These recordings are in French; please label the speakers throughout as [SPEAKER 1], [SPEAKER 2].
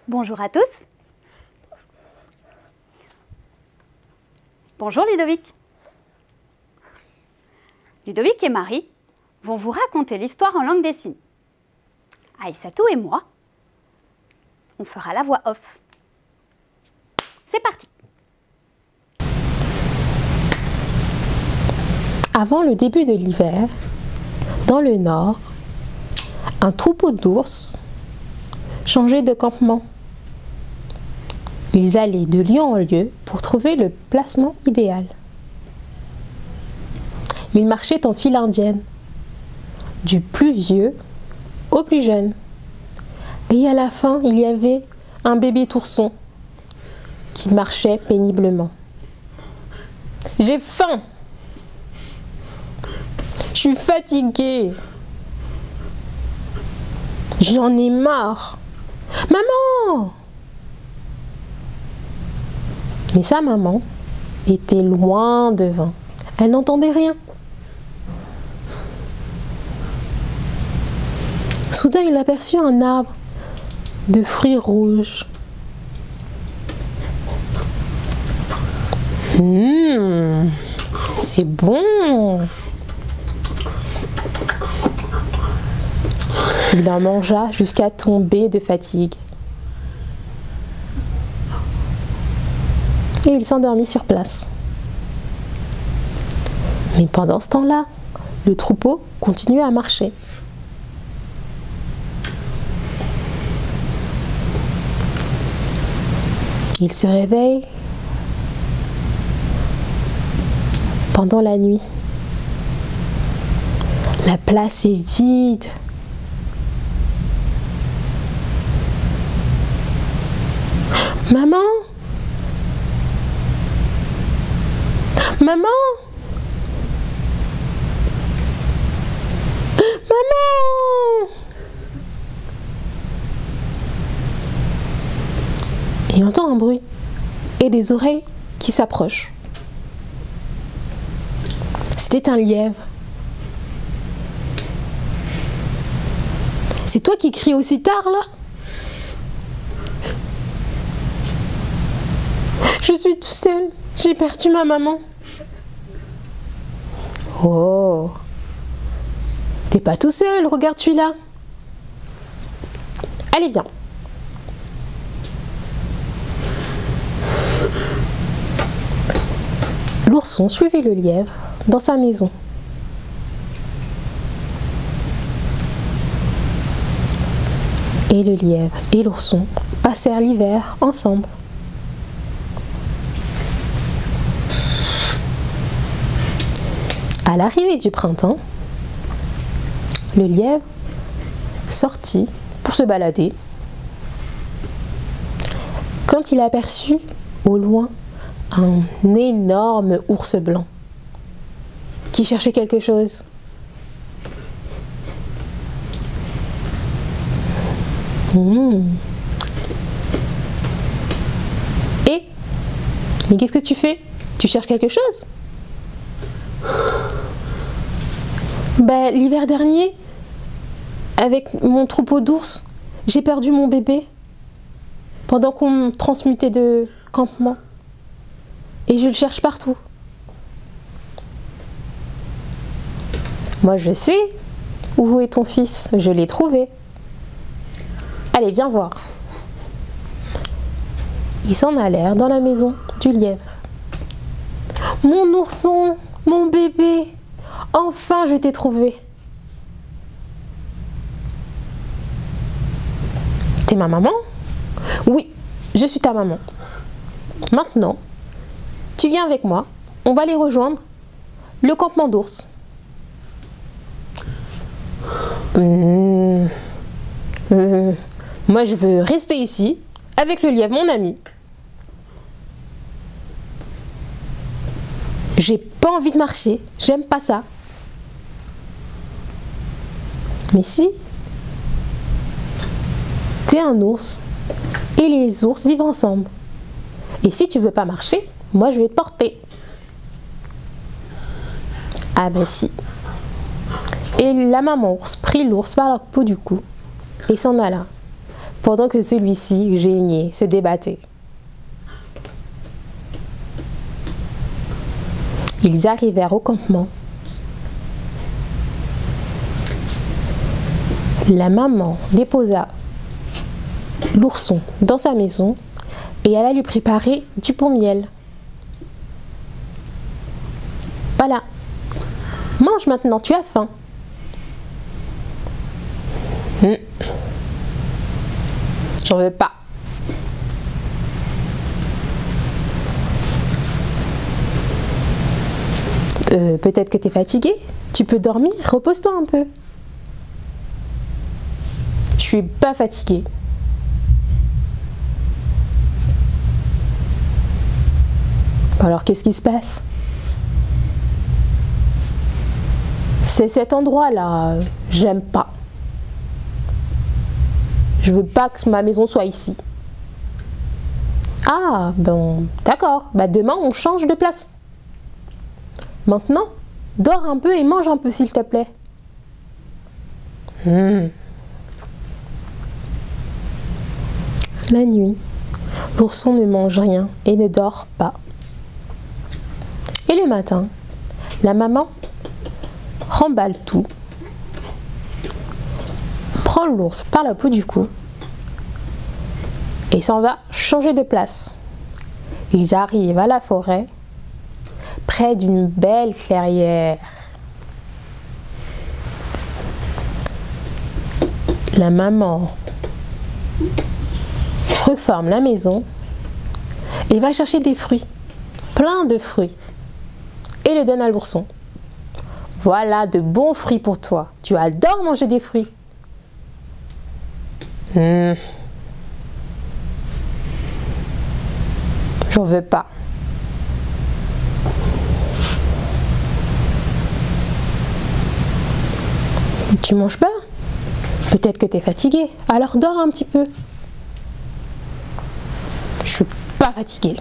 [SPEAKER 1] Bonjour à tous. Bonjour Ludovic. Ludovic et Marie vont vous raconter l'histoire en langue des signes. Aïssatou et moi, on fera la voix off. C'est parti.
[SPEAKER 2] Avant le début de l'hiver, dans le nord, un troupeau d'ours changeait de campement. Ils allaient de lieu en lieu pour trouver le placement idéal. Ils marchaient en file indienne, du plus vieux au plus jeune. Et à la fin, il y avait un bébé tourson qui marchait péniblement. « J'ai faim! Je suis fatiguée! J'en ai marre! Maman! » Mais sa maman était loin devant. Elle n'entendait rien. Soudain, il aperçut un arbre de fruits rouges. C'est bon! Il en mangea jusqu'à tomber de fatigue. Et il s'endormit sur place. Mais pendant ce temps-là, le troupeau continuait à marcher. Il se réveille pendant la nuit. La place est vide. Maman? Maman? Maman! Il entend un bruit et des oreilles qui s'approchent. C'était un lièvre. C'est toi qui cries aussi tard là? Je suis tout seul. J'ai perdu ma maman. Oh, t'es pas tout seul, regarde celui-là. Allez, viens. L'ourson suivit le lièvre dans sa maison. Et le lièvre et l'ourson passèrent l'hiver ensemble. À l'arrivée du printemps, le lièvre sortit pour se balader quand il aperçut au loin un énorme ours blanc qui cherchait quelque chose. Mais qu'est-ce que tu fais? Tu cherches quelque chose? L'hiver dernier, avec mon troupeau d'ours, j'ai perdu mon bébé pendant qu'on me transmutait de campement. Et je le cherche partout. Moi, je sais où est ton fils. Je l'ai trouvé. Allez, viens voir. Ils s'en allèrent dans la maison du lièvre. Mon ourson, mon bébé, enfin je t'ai trouvé. T'es ma maman? Oui, je suis ta maman. Maintenant, tu viens avec moi, on va les rejoindre, le campement d'ours. Moi je veux rester ici, avec le lièvre, mon ami. J'ai pas envie de marcher, j'aime pas ça. Mais si, t'es un ours, et les ours vivent ensemble. Et si tu veux pas marcher, moi je vais te porter. Ah ben si. Et la maman ours prit l'ours par la peau du cou et s'en alla. pendant que celui-ci, gêné, se débattait. Ils arrivèrent au campement. La maman déposa l'ourson dans sa maison et alla lui préparer du bon miel. Voilà, mange maintenant, tu as faim. J'en veux pas. Peut-être que tu es fatigué. Tu peux dormir, repose-toi un peu. Je suis pas fatiguée. Alors qu'est-ce qui se passe? C'est cet endroit-là, j'aime pas. Je veux pas que ma maison soit ici. Ah, bon, d'accord. Bah demain, on change de place. Maintenant, dors un peu et mange un peu, s'il te plaît. La nuit, l'ourson ne mange rien et ne dort pas. Et le matin, la maman remballe tout, prend l'ours par la peau du cou et s'en va changer de place. Ils arrivent à la forêt, près d'une belle clairière. La maman reforme la maison et va chercher des fruits, plein de fruits, et le donne à l'ourson. Voilà de bons fruits pour toi. Tu adores manger des fruits. J'en veux pas. Tu manges pas? Peut-être que tu es fatigué. Alors dors un petit peu. Je suis pas fatiguée.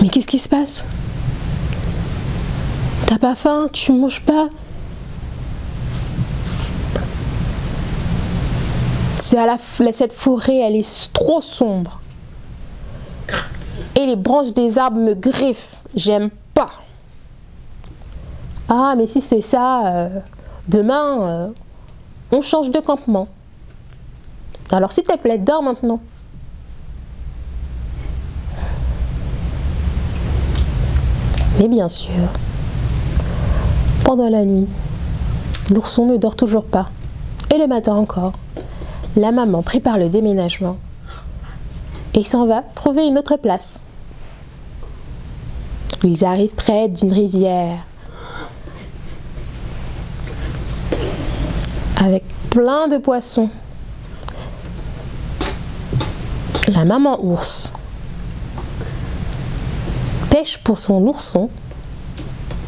[SPEAKER 2] Mais qu'est-ce qui se passe? T'as pas faim? Tu manges pas? Cette forêt, elle est trop sombre. Et les branches des arbres me griffent. J'aime pas. Ah, mais si c'est ça, demain, on change de campement. Alors s'il te plaît, dors maintenant. Mais bien sûr, pendant la nuit, l'ourson ne dort toujours pas. Et le matin encore, la maman prépare le déménagement et s'en va trouver une autre place. Ils arrivent près d'une rivière avec plein de poissons. La maman ours pêche pour son ourson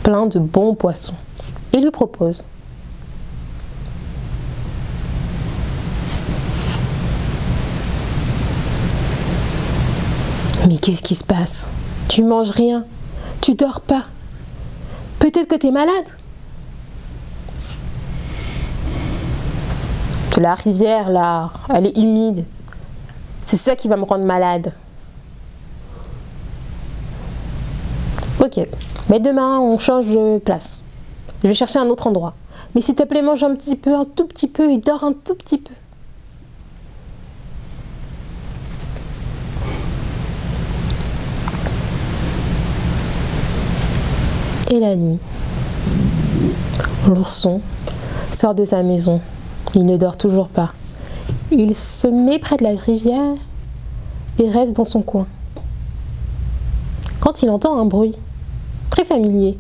[SPEAKER 2] plein de bons poissons et lui propose. Mais qu'est-ce qui se passe? Tu manges rien, tu dors pas. Peut-être que tu es malade. La rivière là, elle est humide. C'est ça qui va me rendre malade. Ok, mais demain on change de place. Je vais chercher un autre endroit. Mais s'il te plaît, mange un petit peu, un tout petit peu et dors un tout petit peu. Et la nuit, l'ourson sort de sa maison. Il ne dort toujours pas. Il se met près de la rivière et reste dans son coin. Quand il entend un bruit très familier,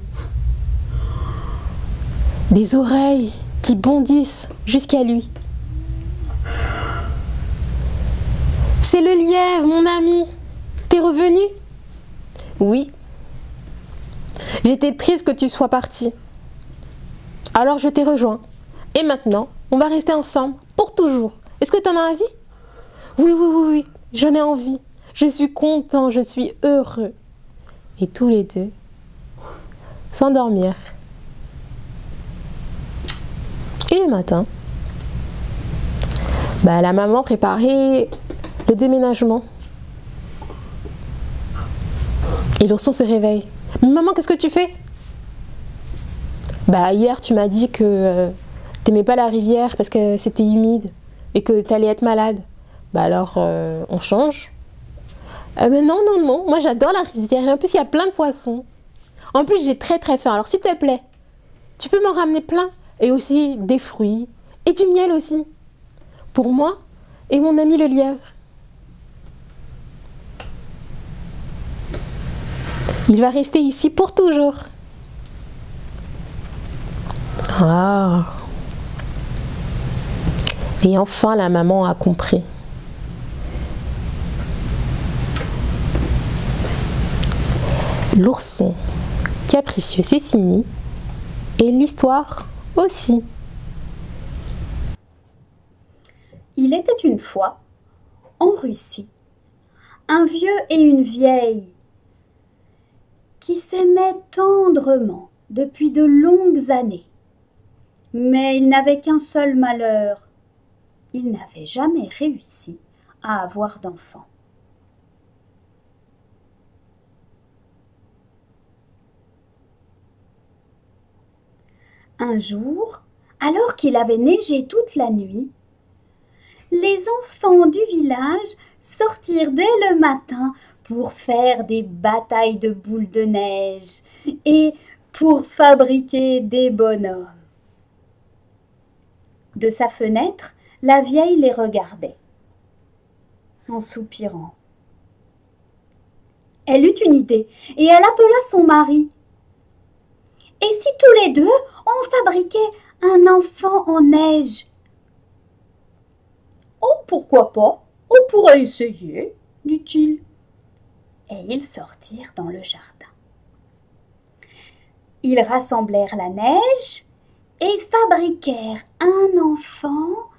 [SPEAKER 2] des oreilles qui bondissent jusqu'à lui. C'est le lièvre, mon ami. T'es revenu? Oui. J'étais triste que tu sois parti. Alors je t'ai rejoint. Et maintenant, on va rester ensemble pour toujours. Est-ce que tu en as envie? Oui, oui, oui, oui, j'en ai envie. Je suis content, je suis heureux. Et tous les deux s'endormirent. Et le matin, la maman préparait le déménagement. Et l'ourson se réveille. Mais maman, qu'est-ce que tu fais? Hier, tu m'as dit que t'aimais pas la rivière parce que c'était humide et que t'allais être malade. Alors, on change. Mais non, moi j'adore la rivière. Et en plus, il y a plein de poissons. En plus, j'ai très très faim. Alors, s'il te plaît, tu peux m'en ramener plein. Et aussi des fruits et du miel aussi. Pour moi et mon ami le lièvre. Il va rester ici pour toujours. Ah. Et enfin, la maman a compris. L'ourson capricieux, c'est fini. Et l'histoire aussi.
[SPEAKER 1] Il était une fois, en Russie, un vieux et une vieille qui s'aimaient tendrement depuis de longues années. Mais ils n'avaient qu'un seul malheur. Ils n'avaient jamais réussi à avoir d'enfants. Un jour, alors qu'il avait neigé toute la nuit, les enfants du village sortirent dès le matin pour faire des batailles de boules de neige et pour fabriquer des bonhommes. De sa fenêtre, la vieille les regardait, en soupirant. Elle eut une idée et elle appela son mari. « Et si tous les deux, on fabriquait un enfant en neige ?»« Oh, pourquoi pas? On pourrait essayer, dit-il. » Et ils sortirent dans le jardin. Ils rassemblèrent la neige et fabriquèrent un enfant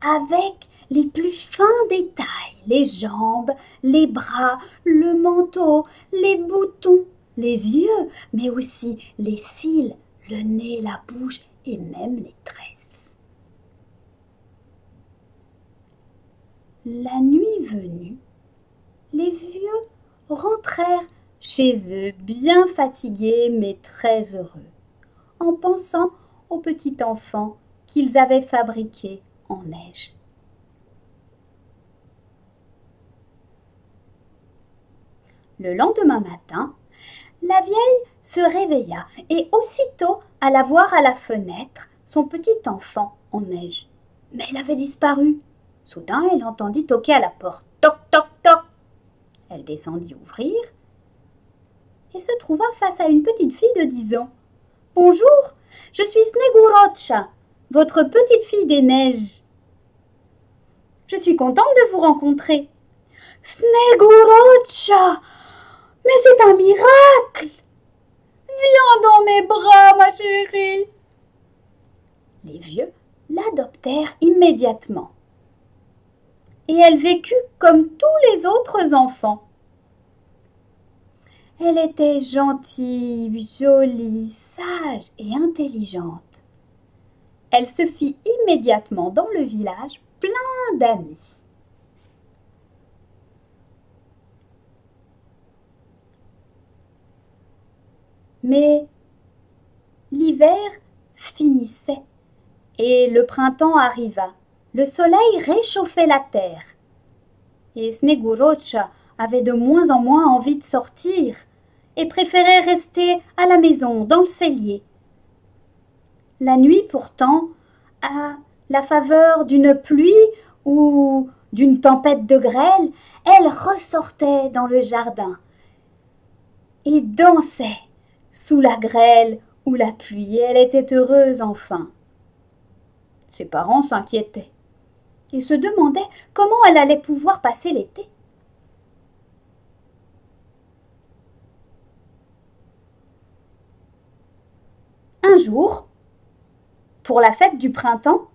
[SPEAKER 1] avec les plus fins détails, les jambes, les bras, le manteau, les boutons, les yeux, mais aussi les cils, le nez, la bouche et même les tresses. La nuit venue, les vieux rentrèrent chez eux, bien fatigués mais très heureux, en pensant au petit enfant qu'ils avaient fabriqué en neige. Le lendemain matin, la vieille se réveilla et aussitôt alla voir à la fenêtre son petit enfant en neige. Mais elle avait disparu. Soudain, elle entendit toquer à la porte. Toc, toc, toc. Elle descendit ouvrir et se trouva face à une petite fille de 10 ans. « Bonjour, je suis Snegurocha, votre petite fille des neiges. Je suis contente de vous rencontrer. »« Snegurocha, mais c'est un miracle! Viens dans mes bras, ma chérie !» Les vieux l'adoptèrent immédiatement. Et elle vécut comme tous les autres enfants. Elle était gentille, jolie, sage et intelligente. Elle se fit immédiatement dans le village plein d'amis. Mais l'hiver finissait et le printemps arriva. Le soleil réchauffait la terre. Et Snegurocha avait de moins en moins envie de sortir et préférait rester à la maison, dans le cellier. La nuit, pourtant, à la faveur d'une pluie ou d'une tempête de grêle, elle ressortait dans le jardin et dansait sous la grêle ou la pluie. Elle était heureuse enfin. Ses parents s'inquiétaient et se demandaient comment elle allait pouvoir passer l'été. Un jour, pour la fête du printemps,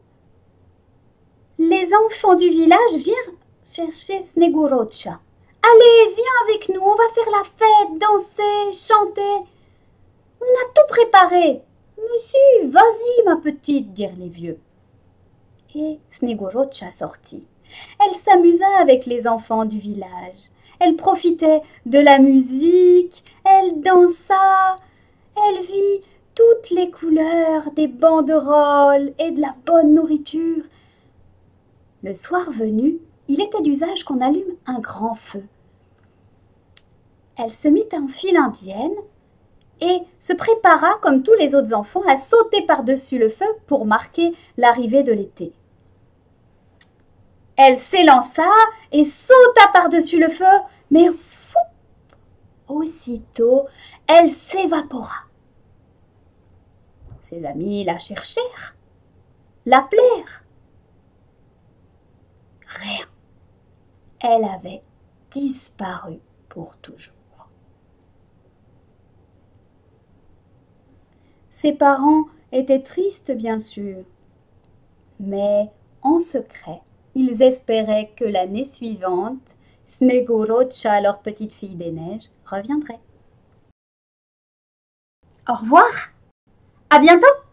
[SPEAKER 1] les enfants du village virent chercher Snegurocha. « Allez, viens avec nous, on va faire la fête, danser, chanter. On a tout préparé. » Mais si, vas-y, ma petite, dirent les vieux. Et Snegorotcha sortit. Elle s'amusa avec les enfants du village. Elle profitait de la musique, elle dansa, elle vit toutes les couleurs des banderoles et de la bonne nourriture. Le soir venu, il était d'usage qu'on allume un grand feu. Elle se mit en file indienne et se prépara, comme tous les autres enfants, à sauter par-dessus le feu pour marquer l'arrivée de l'été. Elle s'élança et sauta par-dessus le feu, mais aussitôt, elle s'évapora. Ses amis la cherchèrent, l'appelèrent. Rien. Elle avait disparu pour toujours. Ses parents étaient tristes, bien sûr, mais en secret, ils espéraient que l'année suivante, Snegorotcha, leur petite fille des neiges, reviendrait. Au revoir, à bientôt!